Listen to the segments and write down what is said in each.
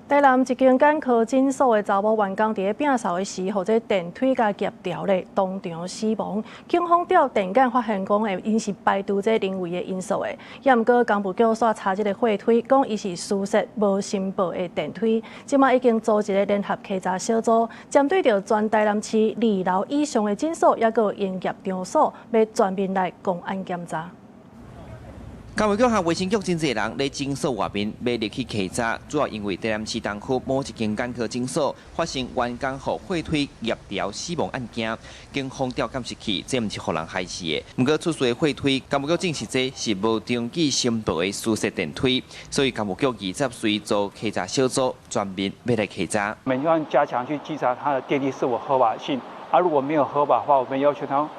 台南一間眼科診所的查某員工在摒掃的時，或者電梯甲夾條咧，當場死亡。警方調電桿發現講，因是排除這人為的因素的。也毋過，公務局煞查這個貨推，講伊是疏失無申報的電梯。即馬已經組一個聯合稽查小組，針對着全台南市2樓以上的診所，抑閣營業場所，要全面來公安檢查。公務局和衛生局真濟人在診所外面要入去稽查，主要因為台南市東區某一間眼科診所發生員工互貨推夾條死亡案件，警方調監視器，這毋是互人害死的。不過出事的貨推，公務局證實這是無登記申報的疏失電梯，所以公務局20隨組稽查小組專門要來稽查。我們要加強去稽查它的電梯是否合法性，如果沒有合法的話，我們要求它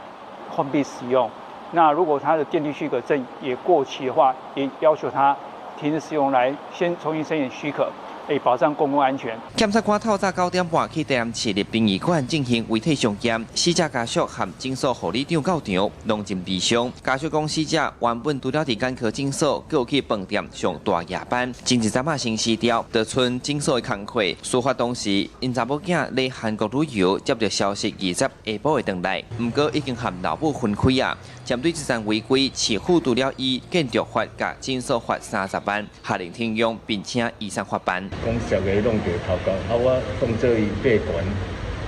關閉使用。那如果他的電梯許可證也過期的話，也要求他停止使用，來先重新申請許可，以保障公共安全。檢察官透早9點半去台南市立殯儀館進行遺體上檢，死者家屬和診所護理長到場，攏真悲傷。家屬講，死者原本除了佇眼科診所，還有去飯店上大夜班，前一陣仔先死掉，就剩診所的工課。事發當時，因查某囝在韓國旅遊，接到消息20下晡會回來，不過已經和老母分開啊。針對這項違規，市府除了以建築法甲診所法30萬，下令停用，並且移送法辦。講實個弄着頭殼，我當做伊閉館，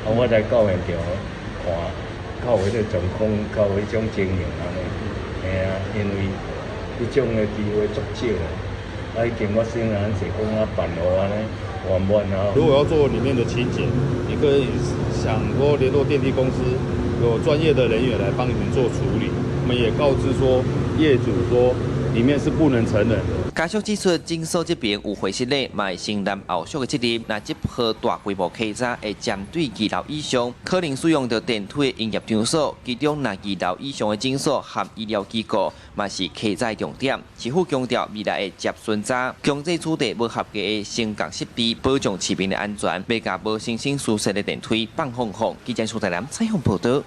我來到現場看，較有迄個狀況，較有迄種經營安尼，嘿啊，因為迄種的機會足少啊，已經我先人是講辦好安尼，完滿啊。如果要做裡面的清潔，你可以想說聯絡電梯公司，有專業的人員來幫你們做處理。我們也告知說業主說裡面是不能承認的。家屬指出，診所這邊有會室內賣承擔後續的責任，那這波大規模稽查會針對2樓以上可能使用到電梯的營業場所，其中那2樓以上的診所和醫療機構，嘛是稽查重點。市府強調未來會接巡查，強制處理無合格的升降設備，保障市民的安全，別甲無誠信疏失的電梯放放。記者蘇台南採訪報道。